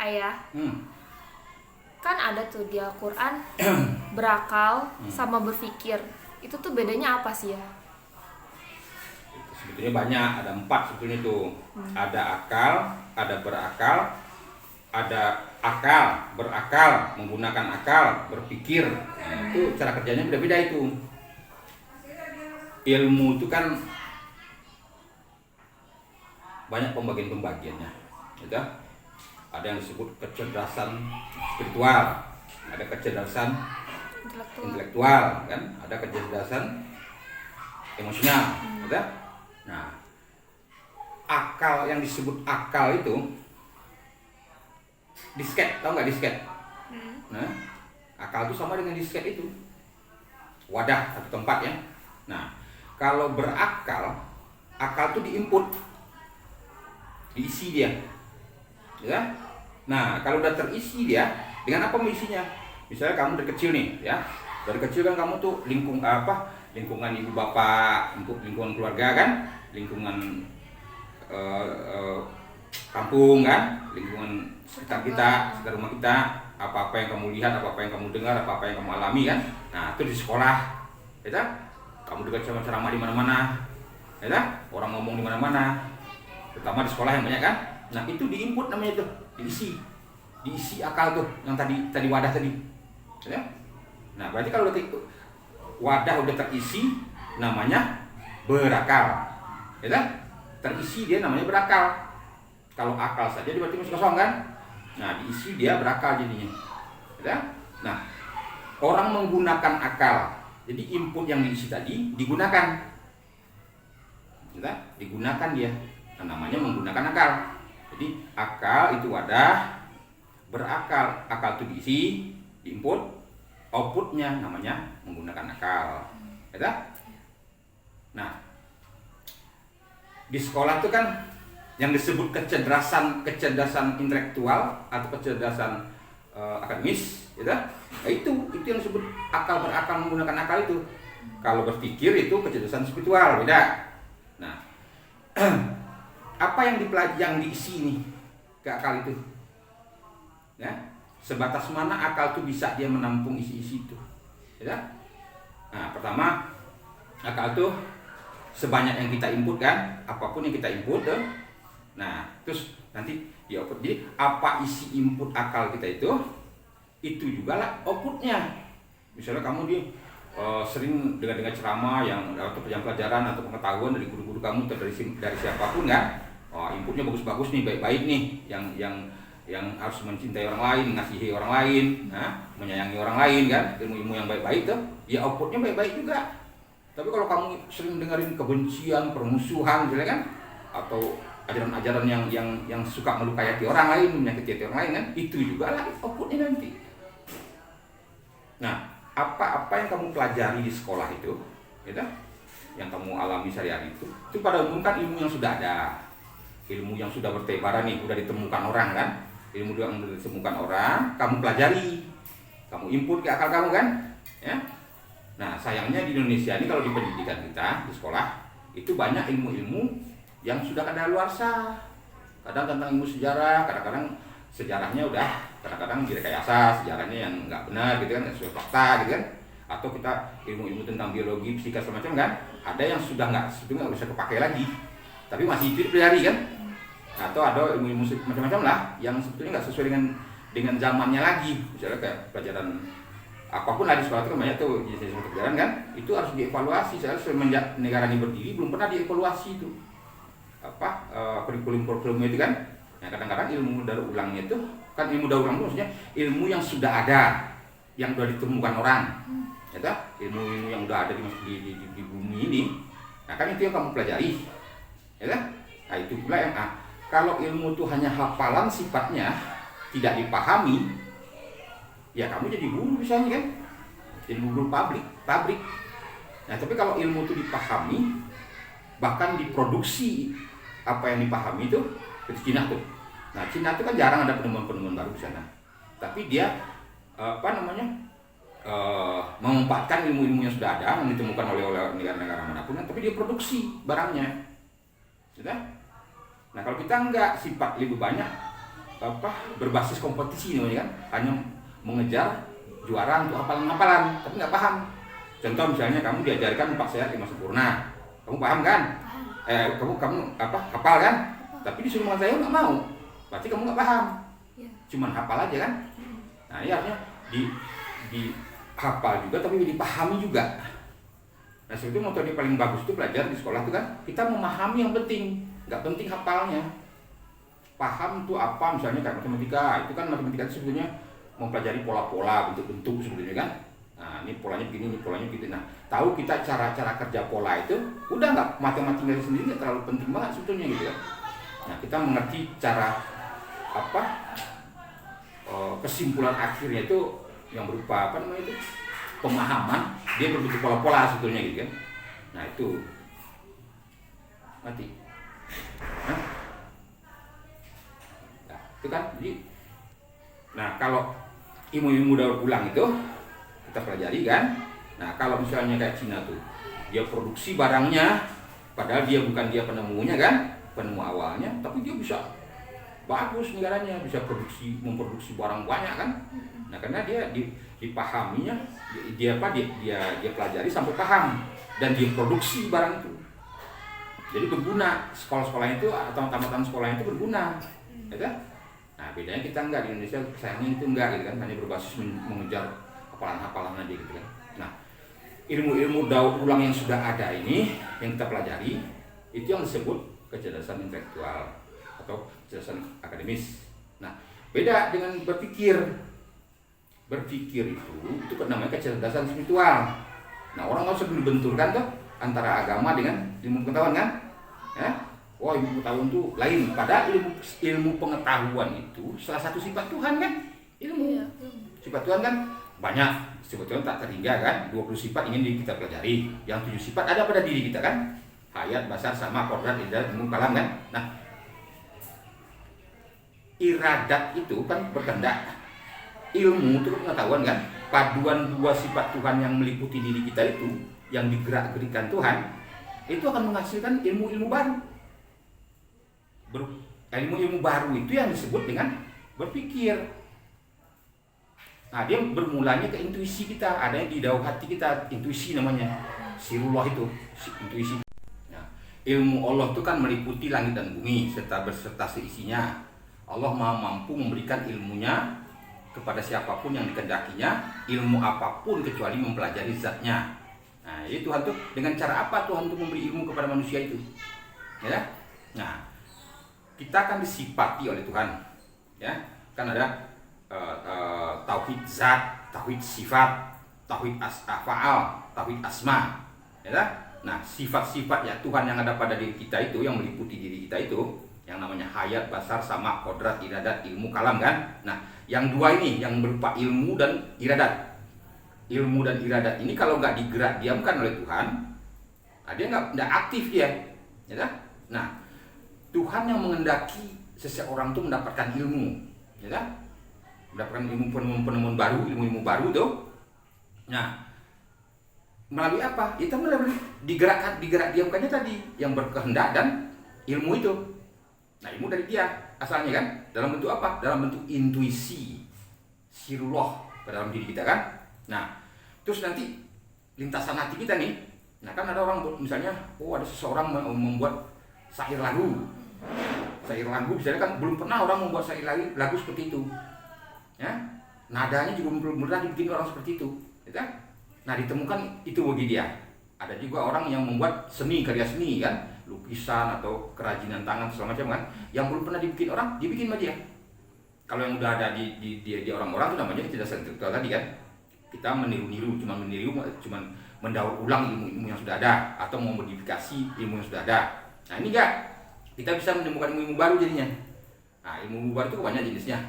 ayah. Kan ada tuh di Al-Quran berakal sama berpikir. Itu tuh bedanya apa sih ya? Sebetulnya banyak, ada 4 sebetulnya itu. Ada akal, ada berakal, ada akal, berakal, menggunakan akal, berpikir. Nah, itu cara kerjanya beda-beda itu. Ilmu itu kan banyak pembagian-pembagiannya, gitu. Ada yang disebut kecerdasan spiritual, ada kecerdasan intelektual, kan? Ada kecerdasan emosional, gitu. Nah, akal yang disebut akal itu disket, tahu nggak disket? Nah, akal itu sama dengan disket itu, wadah atau tempat ya. Nah, kalau berakal, akal itu diinput, diisi dia, ya. Nah, kalau udah terisi dia, dengan apa mengisinya? Misalnya kamu dari kecil nih, ya, dari kecil kan kamu tuh lingkungan ibu bapak, untuk lingkungan keluarga kan, lingkungan kampung kan, lingkungan sekitar kita, sekitar rumah kita, apa-apa yang kamu lihat, apa-apa yang kamu dengar, apa-apa yang kamu alami kan. Nah, itu di sekolah, ya, kamu dengar ceramah di mana-mana, ya, orang ngomong di mana-mana, terutama di sekolah yang banyak kan. Nah, itu diinput namanya tuh, diisi akal tuh, yang tadi wadah tadi, ya. Nah, berarti kalau wadah udah terisi, namanya berakal, ya, terisi dia namanya berakal. Kalau akal saja dia berarti masih kosong kan. Nah, diisi dia berakal jadinya, ya. Nah, orang menggunakan akal, jadi input yang diisi tadi digunakan, ya, digunakan dia. Nah, namanya menggunakan akal. Jadi akal itu wadah, berakal, akal itu diisi, diinput, outputnya namanya menggunakan akal, ya. Nah, di sekolah itu kan yang disebut kecerdasan intelektual atau kecerdasan akademis, ya. Nah, itu yang disebut akal, berakal, menggunakan akal itu. Kalau berpikir itu kecerdasan spiritual, beda. Nah, apa yang yang diisi nih ke akal itu, ya, sebatas mana akal itu bisa dia menampung isi-isi itu, ya. Nah, pertama, akal itu sebanyak yang kita input kan, apapun yang kita input tuh. Nah, terus nanti di output. Jadi apa isi input akal kita itu juga lah outputnya. Misalnya kamu sering dengar ceramah atau pelajaran atau pengetahuan dari guru-guru kamu atau dari siapapun kan. Oh, inputnya bagus-bagus nih, baik-baik nih, yang harus mencintai orang lain, mengasihi orang lain, nah, menyayangi orang lain kan, ilmu-ilmu yang baik-baik tuh, ya outputnya baik-baik juga. Tapi kalau kamu sering dengerin kebencian, permusuhan, misalnya kan, atau ajaran-ajaran yang suka melukai hati orang lain, menyakiti hati orang lain kan, itu juga lah outputnya nanti. Nah, apa yang kamu pelajari di sekolah itu, gitu, yang kamu alami sehari-hari itu pada umumnya kan ilmu yang sudah ada, ilmu yang sudah bertebaran nih, udah ditemukan orang kan, ilmu yang sudah ditemukan orang, kamu pelajari, kamu input ke akal kamu kan, ya. Nah, sayangnya di Indonesia ini kalau di pendidikan kita di sekolah itu banyak ilmu-ilmu yang sudah kadaluarsa. Kadang tentang ilmu sejarah, kadang-kadang sejarahnya udah kadang-kadang direkayasa, sejarahnya yang nggak benar gitu kan, nggak sesuai fakta gitu kan. Atau kita ilmu-ilmu tentang biologi, fisika semacam kan, ada yang sudah nggak bisa kepakai lagi, tapi masih dipelajari kan. Atau ada ilmu-ilmu macam-macam lah yang sebetulnya nggak sesuai dengan zamannya lagi. Misalnya kayak pelajaran apapun lah di sekolah itu kan banyak tuh jenis pelajaran kan, itu harus dievaluasi. Saya semenjak negara ini berdiri belum pernah dievaluasi itu kurikulum itu kan. Nah, kadang-kadang ilmu daur ulangnya itu kan, ilmu daur ulang itu maksudnya ilmu yang sudah ada, yang sudah ditemukan orang, ya, ilmu yang sudah ada di bumi ini. Nah, kan itu yang kamu pelajari, ya. Nah, itu pula yang kalau ilmu itu hanya hafalan sifatnya, tidak dipahami, ya kamu jadi guru misalnya kan, jadi guru pabrik. Nah, tapi kalau ilmu itu dipahami, bahkan diproduksi apa yang dipahami itu Cina tuh. Nah, Cina itu kan jarang ada penemuan-penemuan baru di sana. Tapi dia memanfaatkan ilmu-ilmu yang sudah ada, yang ditemukan oleh negara-negara manapun, tapi dia produksi barangnya. Sudah? Nah, kalau kita enggak, sifat lebih banyak berbasis kompetisi namanya kan, hanya mengejar juara untuk hafalan-hafalan, tapi nggak paham. Contoh misalnya kamu diajarkan 4 sehat 5 sempurna, kamu paham kan? Kamu hafal kan? Tapi disuruh menghafal nggak mau, berarti kamu nggak paham. Cuman hafal aja kan? Nah ini artinya di hafal juga tapi dipahami juga. Nah sebetulnya metode paling bagus itu belajar di sekolah itu kan kita memahami yang penting, nggak penting hafalnya. Paham tuh apa, misalnya kayak matematika, itu kan matematika itu sebetulnya mempelajari pola-pola, bentuk-bentuk sebetulnya kan. Nah ini polanya begini, ini polanya gitu. Nah tahu kita cara-cara kerja pola itu, udah nggak, matematika sendiri nggak terlalu penting banget sebetulnya gitu kan. Nah kita mengerti cara kesimpulan akhirnya itu yang berupa pemahaman, dia berbentuk pola-pola sebetulnya gitu kan. Nah itu mati. Nah itu kan jadi, nah kalau ilmu-ilmu daur ulang itu kita pelajari kan. Nah kalau misalnya kayak Cina tuh, dia produksi barangnya padahal dia bukan dia penemunya kan, penemu awalnya, tapi dia bisa bagus negaranya, bisa memproduksi barang banyak kan. Nah karena dia dipahaminya, dia pelajari sampai paham dan dia produksi barang itu, jadi berguna. Sekolah-sekolah itu atau tamatan sekolah itu berguna, ya kan? Nah bedanya kita enggak, di Indonesia sayangnya itu enggak gitu kan, hanya berbasis mengejar hafalan-hafalan aja gitu kan. Nah ilmu-ilmu daur ulang yang sudah ada ini yang kita pelajari itu yang disebut kecerdasan intelektual atau kecerdasan akademis. Nah beda dengan berpikir itu kan namanya kecerdasan spiritual. Nah orang nggak usah dibenturkan tuh antara agama dengan ilmu pengetahuan kan, ya. Wah ilmu pengetahuan itu lain, padahal ilmu pengetahuan itu salah satu sifat Tuhan kan, ilmu. Sifat Tuhan kan banyak, sifat Tuhan tak terhingga kan, 20 sifat ingin kita pelajari, yang 7 sifat ada pada diri kita kan, hayat, basar, sama, kodrat, iradat, ilmu, kalam kan. Nah iradat itu kan berkehendak, ilmu itu pengetahuan kan, paduan 2 sifat Tuhan yang meliputi diri kita itu, yang digerak-gerikan Tuhan, itu akan menghasilkan ilmu-ilmu baru. Ilmu-ilmu baru itu yang disebut dengan berpikir. Nah dia bermulanya ke intuisi kita, adanya di dalam hati kita, intuisi namanya, sirullah itu, intuisi. Nah, ilmu Allah itu kan meliputi langit dan bumi serta beserta seisinya. Allah Maha mampu memberikan ilmunya kepada siapapun yang dikehendakinya, ilmu apapun kecuali mempelajari zatnya. Nah jadi Tuhan tuh dengan cara apa Tuhan tuh memberi ilmu kepada manusia itu, ya? Nah kita akan disifati oleh Tuhan, ya kan ada tauhid zat, tauhid sifat, tauhid af'al, tauhid asma, ya. Nah sifat-sifat ya Tuhan yang ada pada diri kita itu, yang meliputi diri kita itu, yang namanya hayat, basar, sama, kodrat, iradat, ilmu, kalam kan. Nah yang 2 ini yang berupa ilmu dan iradat. Ilmu dan iradat ini kalau nggak digerak diamkan oleh Tuhan, nah dia nggak aktif dia, ya kan? Nah Tuhan yang mengendaki seseorang itu mendapatkan ilmu, ya kan? Mendapatkan ilmu, penemuan baru, ilmu baru tuh. Nah melalui apa? Itu melalui digerak diamkannya tadi, yang berkehendak dan ilmu itu. Nah ilmu dari dia asalnya kan, dalam bentuk apa? Dalam bentuk intuisi, sirullah ke dalam diri kita kan. Nah terus nanti lintasan hati kita nih, nah kan ada orang misalnya, ada seseorang membuat syair lagu misalnya kan, belum pernah orang membuat syair lagu seperti itu, ya nadanya juga belum pernah dibikin orang seperti itu, ya kan? Nah ditemukan itu bagi dia. Ada juga orang yang membuat karya seni kan, lukisan atau kerajinan tangan segala macam kan, yang belum pernah dibikin orang, dibikin sama dia. Kalau yang udah ada di orang-orang itu namanya kecerdasan intelektual tadi kan. Kita meniru, cuma mendaur ulang ilmu-ilmu yang sudah ada atau memodifikasi ilmu yang sudah ada. Nah ini enggak, kita bisa menemukan ilmu baru jadinya. Nah ilmu baru itu banyak jenisnya.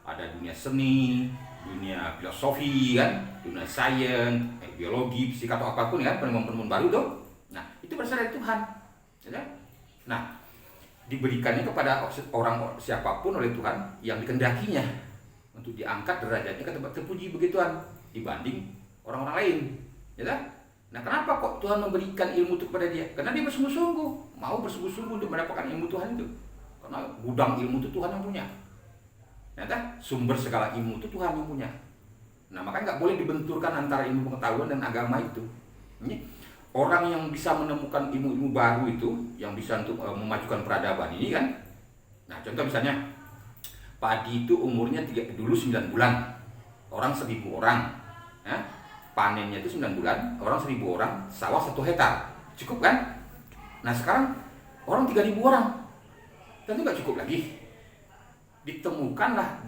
Ada dunia seni, dunia filosofi kan, dunia sains, biologi, fisika atau apapun kan, penemuan-penemuan baru tuh. Nah itu berasal dari Tuhan, ya kan? Nah diberikannya kepada orang siapapun oleh Tuhan yang dikehendakinya untuk diangkat derajatnya ke tempat terpuji begituan dibanding orang-orang lain, ya kan? Nah kenapa kok Tuhan memberikan ilmu itu kepada dia? Karena dia bersungguh-sungguh, mau bersungguh-sungguh untuk mendapatkan ilmu Tuhan itu. Karena gudang ilmu itu Tuhan yang punya. Ternyata sumber segala ilmu itu Tuhan yang punya. Nah, makanya nggak boleh dibenturkan antara ilmu pengetahuan dan agama itu. Ini orang yang bisa menemukan ilmu-ilmu baru itu, yang bisa untuk memajukan peradaban ini kan. Nah, contoh misalnya padi itu umurnya dulu 9 bulan, orang 1000 orang, ya. Panennya itu 9 bulan, orang 1000 orang, sawah 1 hektar, cukup kan? Nah sekarang orang 3000 orang, tentu nggak cukup lagi. Ditemukanlah,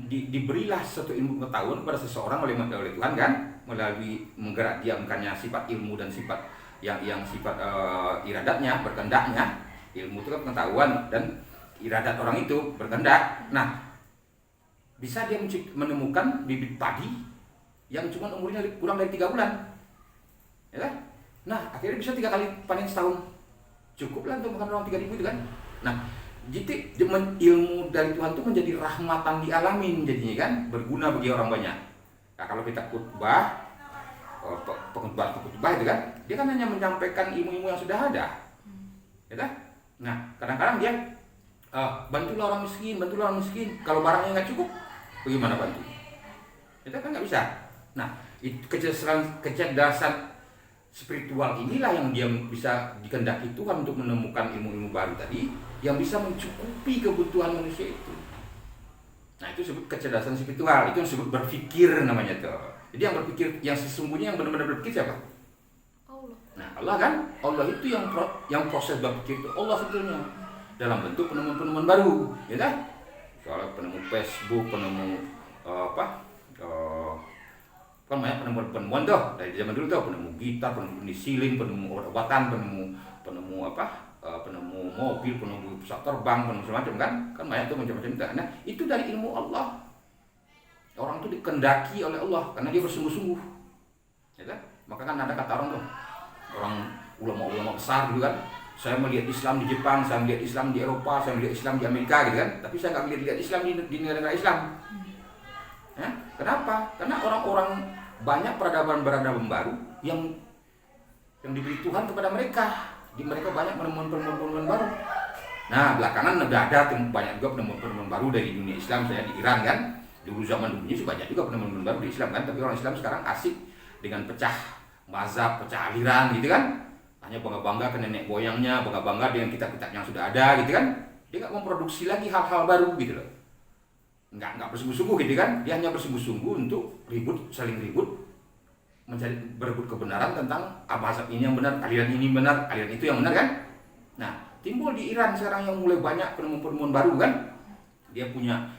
diberilah suatu ilmu pengetahuan kepada seseorang oleh Tuhan kan, melalui menggerak diamkannya sifat ilmu dan sifat yang sifat iradatnya, berkehendaknya. Ilmu itu kan pengetahuan dan iradat orang itu berkehendak. Nah, bisa dia menemukan bibit padi yang cuma umurnya kurang dari 3 bulan, ya kan? Nah, akhirnya bisa 3 kali panen setahun, cukuplah untuk makan orang 3000 itu kan. Nah, jadi ilmu dari Tuhan itu menjadi rahmatan di alamin jadinya kan, berguna bagi orang banyak. Nah, kalau kita khotbah, pengkhotbah itu kan, dia kan hanya menyampaikan ilmu-ilmu yang sudah ada, ya kan? Nah, kadang-kadang dia bantulah orang miskin. Kalau barangnya nggak cukup, bagaimana bantu? Kita kan nggak bisa. Nah, kecerdasan spiritual inilah yang dia bisa dikehendaki Tuhan untuk menemukan ilmu-ilmu baru tadi yang bisa mencukupi kebutuhan manusia itu. Nah, itu disebut kecerdasan spiritual, itu yang disebut berpikir namanya tuh. Jadi yang berpikir, yang sesungguhnya yang benar-benar berpikir siapa? Allah. Nah, Allah kan, Allah itu yang proses berpikir itu Allah sebetulnya dalam bentuk penemuan-penemuan baru, ya kan? Soalnya penemu Facebook, penemu kan banyak penemuan tuh dari zaman dulu tuh, penemu gitar, penemu penisilin, penemu obat-obatan, penemu mobil, penemu pesawat terbang, penemu macam kan banyak tuh macam-macam itu. Nah, itu dari ilmu Allah. Orang itu dikehendaki oleh Allah karena dia bersungguh-sungguh, ya kan? Maka kan ada kata orang tuh, orang ulama-ulama besar dulu kan, saya melihat Islam di Jepang, saya melihat Islam di Eropa, saya melihat Islam di Amerika gitu kan, tapi saya nggak melihat Islam di negara Islam. Ya, kenapa? Karena orang-orang banyak peradaban baru yang diberi Tuhan kepada mereka. Di mereka banyak penemuan baru. Nah, belakangan udah ada banyak juga penemuan baru dari dunia Islam. Saya di Iran kan, dulu zaman dulunya sih banyak juga penemuan baru di Islam kan. Tapi orang Islam sekarang asik dengan pecah mazhab, pecah aliran gitu kan. Hanya bangga-bangga ke nenek moyangnya, bangga-bangga dengan kitab-kitab yang sudah ada gitu kan. Dia nggak memproduksi lagi hal-hal baru gitu loh. Nggak bersungguh-sungguh gitu kan. Dia hanya bersungguh-sungguh untuk saling ribut, berebut kebenaran tentang mazhab ini yang benar, aliran ini benar, aliran itu yang benar kan. Nah, timbul di Iran sekarang yang mulai banyak penemuan-penemuan baru kan. Dia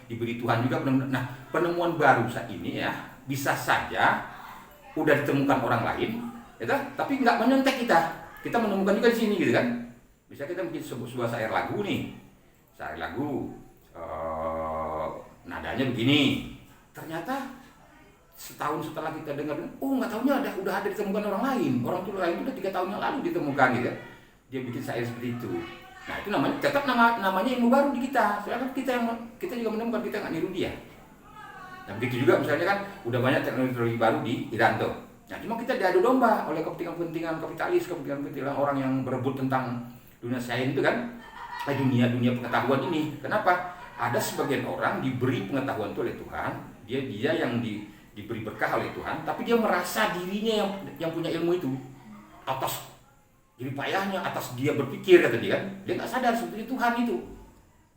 diberi Tuhan juga penemuan. Nah, penemuan baru saat ini ya bisa saja udah ditemukan orang lain, ya, tapi nggak menyontek kita. Kita menemukan juga di sini gitu kan. Bisa kita bikin sebuah syair lagu nih, nadanya begini. Ternyata setahun setelah kita dengar, nggak tahunya udah ada ditemukan orang lain. Orang itu lain udah 3 tahun yang lalu ditemukan gitu. Dia bikin syair seperti itu. Nah, itu namanya ilmu baru di kita. Soalnya kita juga menemukan, kita nggak niru dia. Nah, begitu juga misalnya kan udah banyak teknologi baru di Iran tuh. Nah, cuma kita diadu domba oleh kepentingan kapitalis, kepentingan orang yang berebut tentang dunia sains itu kan, dunia pengetahuan ini. Kenapa? Ada sebagian orang diberi pengetahuan itu oleh Tuhan, dia yang diberi berkah oleh Tuhan, tapi dia merasa dirinya yang punya ilmu itu atas jerih payahnya, atas dia berpikir kata dia kan, dia nggak sadar sebetulnya Tuhan itu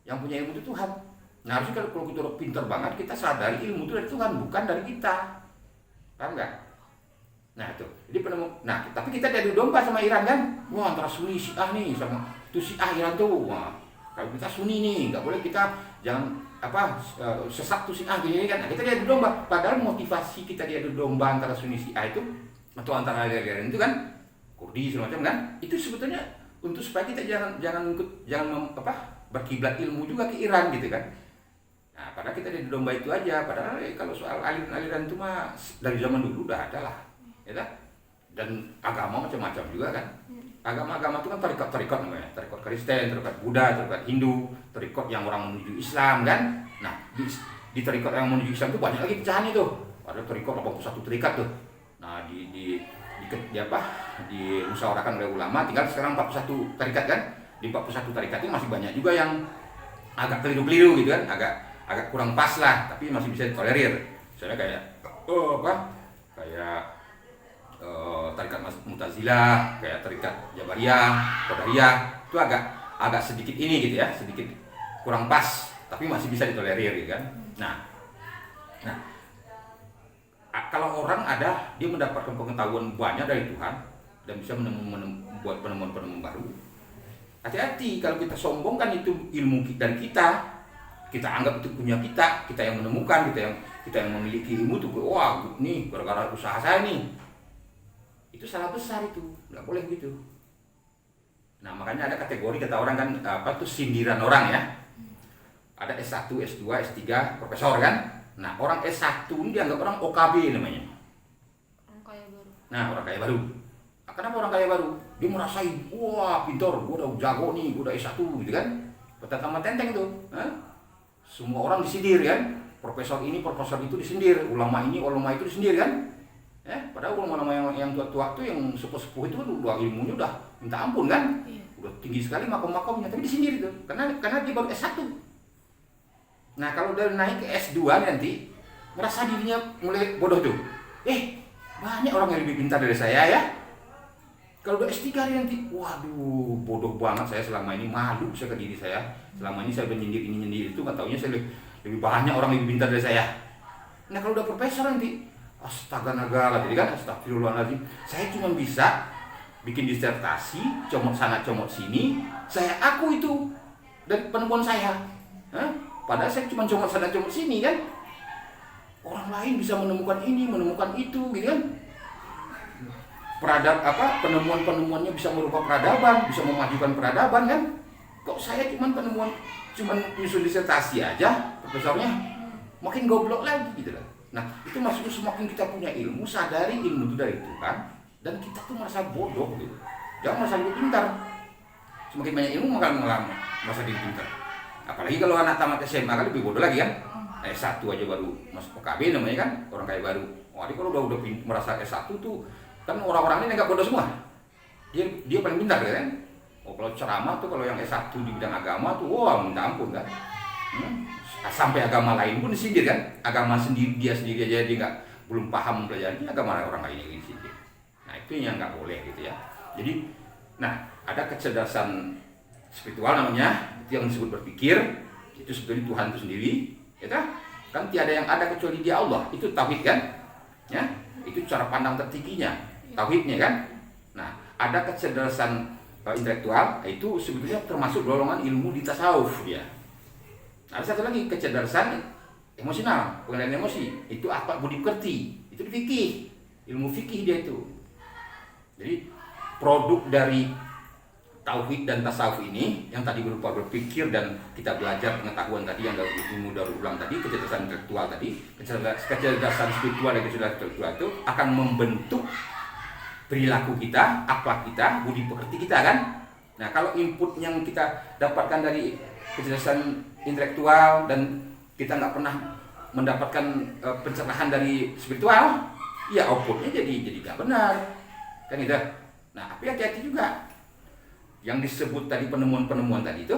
yang punya ilmu itu Tuhan. Nah, harusnya kalau kita udah pintar banget, kita sadari ilmu itu dari Tuhan, bukan dari kita, paham nggak? Nah itu, jadi tapi kita diadu domba sama Iran kan, wah antara Sunni Syiah nih sama itu Syiah Iran tuh, wah kalau kita Sunni nih nggak boleh, kita jangan sesat tuh Syiah gini kan. Nah, kita diadu domba, padahal motivasi kita diadu domba antara Sunni Syiah itu atau antara aliran itu kan Kurdi semacam kan, itu sebetulnya untuk supaya kita jangan berkiblat ilmu juga ke Iran gitu kan. Nah, padahal kita diadu domba itu aja, padahal kalau soal aliran itu mah dari zaman dulu udah ada lah, ya kan? Dan agama macam-macam juga kan. Agama-agama itu kan tarikat namanya, tarikat Kristen, tarikat Buddha, tarikat Hindu, tarikat yang orang menuju Islam kan. Nah, di tarikat yang menuju Islam itu banyak lagi pecahan itu. Ada tarikat 81 tarikat tuh. Nah, dimusyawarahkan oleh ulama, tinggal sekarang 41 tarikat kan. Di 41 tarikat ini masih banyak juga yang agak keliru-keliru gitu kan, agak agak kurang pas lah, tapi masih bisa ditolerir. Misalnya kayak tarikat Mu'tazilah, kayak tarikat Jabariyah, Qadariyah, itu agak sedikit ini gitu ya, sedikit kurang pas, tapi masih bisa ditolerir gitu kan. Nah, kalau orang dia mendapatkan pengetahuan banyak dari Tuhan dan bisa membuat penemuan-penemuan baru. Hati-hati kalau kita sombongkan itu ilmu dari kita anggap itu punya kita yang menemukan, kita yang memiliki ilmu itu, wah nih gara-gara usaha saya nih. Itu salah besar itu, nggak boleh gitu. Nah makanya ada kategori kata orang kan sindiran orang ya. Ada S1, S2, S3, profesor kan. Nah orang S1 ini dianggap orang OKB namanya. Orang kaya baru. Nah orang kaya baru. Kenapa orang kaya baru? Dia merasain, wah pintar, gue udah jago nih, gue udah S1 gitu kan. Pertama tenteng tuh. Semua orang disindir kan. Profesor ini, profesor itu disindir. Ulama ini, ulama itu disindir kan. Padahal ulama-ulama yang tua-tua itu, yang sepuh-sepuh itu udah ilmunya udah minta ampun kan. Udah tinggi sekali makom-makomnya, tapi disindir itu. Karena dia baru S1. Nah kalau udah naik ke S2 nanti, merasa dirinya mulai bodoh tuh. Banyak orang yang lebih pintar dari saya ya. Kalau udah S3 nanti, waduh bodoh banget saya selama ini, malu saya ke diri saya. Selama ini saya menyindir ini nyindir itu, nggak taunya saya lebih banyak orang lebih pintar dari saya. Nah kalau udah profesor nanti, astaga naga, jadi kan astagfirullahaladzim, saya cuma bisa bikin disertasi, comot sana comot sini, saya aku itu dari penemuan saya. Padahal saya cuma comot sana comot sini kan. Orang lain bisa menemukan ini, menemukan itu gitu kan. Penemuan-penemuannya bisa merubah peradaban, bisa memajukan peradaban kan. Kok saya cuman nyusun disertasi aja, profesornya makin goblok lagi gitu lah. Nah itu maksudnya semakin kita punya ilmu, sadari ilmu itu dari Tuhan, dan kita tuh merasa bodoh gitu. Jangan merasa lebih pintar. Semakin banyak ilmu maka merasa lebih pintar. Apalagi kalau anak tamat SMA kan lebih bodoh lagi kan. S1 aja baru masuk OKB namanya kan, orang kaya baru. Jadi kalau udah merasa S1 tuh kan orang-orang ini nggak bodoh semua. Dia paling pintar kan. Kalau ceramah tuh, kalau yang S1 di bidang agama tuh, wah minta ampun kan. Sampai agama lain pun disindir kan. Agama dia sendiri aja dia belum paham mempelajari, agama orang lain yang disindir. Nah itu yang nggak boleh gitu ya. Jadi, ada kecerdasan spiritual namanya, itu yang disebut berpikir. Itu sebetulnya Tuhan itu sendiri, ya kan tiada yang ada kecuali Dia Allah. Itu tauhid kan? Ya, itu cara pandang tertingginya, tauhidnya kan. Nah, ada kecerdasan intelektual, itu sebetulnya termasuk golongan ilmu di tasawuf ya. Ada satu lagi kecerdasan emosional, pengendalian emosi, itu apa? Budi pekerti, itu fikih, ilmu fikih dia itu. Jadi produk dari tauhid dan tasawuf ini yang tadi berupa berpikir dan kita belajar pengetahuan tadi yang ilmu daur ulang tadi, kecerdasan intelektual tadi, kecerdasan spiritual dan kecerdasan intelektual itu akan membentuk perilaku kita, akhlak kita, budi pekerti kita kan. Nah kalau input yang kita dapatkan dari kecerdasan intelektual dan kita nggak pernah mendapatkan pencerahan dari spiritual, ya outputnya jadi nggak benar kan gitu. Nah tapi hati-hati juga yang disebut tadi penemuan-penemuan tadi itu,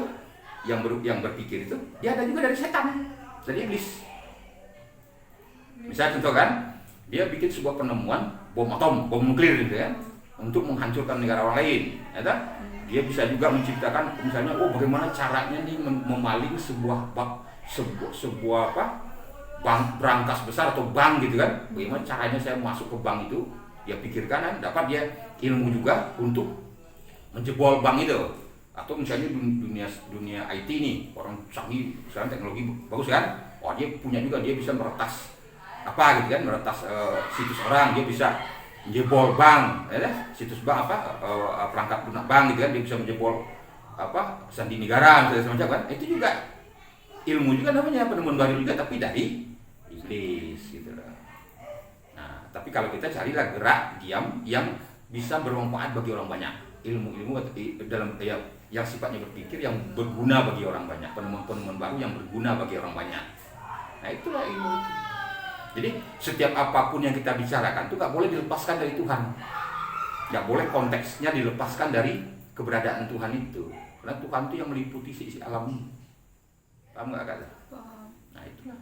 yang berpikir itu, dia ada juga dari setan, dari iblis. Misalnya contoh kan, dia bikin sebuah penemuan bom atom, bom nuklir gitu ya, untuk menghancurkan negara orang lain, ya kan? Dia bisa juga menciptakan misalnya, bagaimana caranya nih memaling sebuah bank brankas besar atau bank gitu kan? Bagaimana caranya saya masuk ke bank itu? Dia pikirkan kan, dapat dia ilmu juga untuk menjebol bank itu. Atau misalnya dunia IT nih, orang canggih sekarang teknologi bagus kan? Dia punya juga, dia bisa meretas apa gitu kan, meretas situs orang, dia bisa menjebol bank, ya, situs bank perangkat lunak bank gitu kan, dia bisa menjebol sandi negara semacam kan. Itu juga ilmu juga namanya, penemuan baru juga, tapi dari iblis gitu loh. Nah, tapi kalau kita carilah gerak diam yang bisa bermanfaat bagi orang banyak, ilmu dalam yang sifatnya berpikir yang berguna bagi orang banyak, penemuan-penemuan baru yang berguna bagi orang banyak. Nah itulah ilmu itu. Jadi setiap apapun yang kita bicarakan itu gak boleh dilepaskan dari Tuhan. Gak boleh konteksnya dilepaskan dari keberadaan Tuhan itu. Karena Tuhan itu yang meliputi sisi alam ini. Paham gak kata? Nah Nah,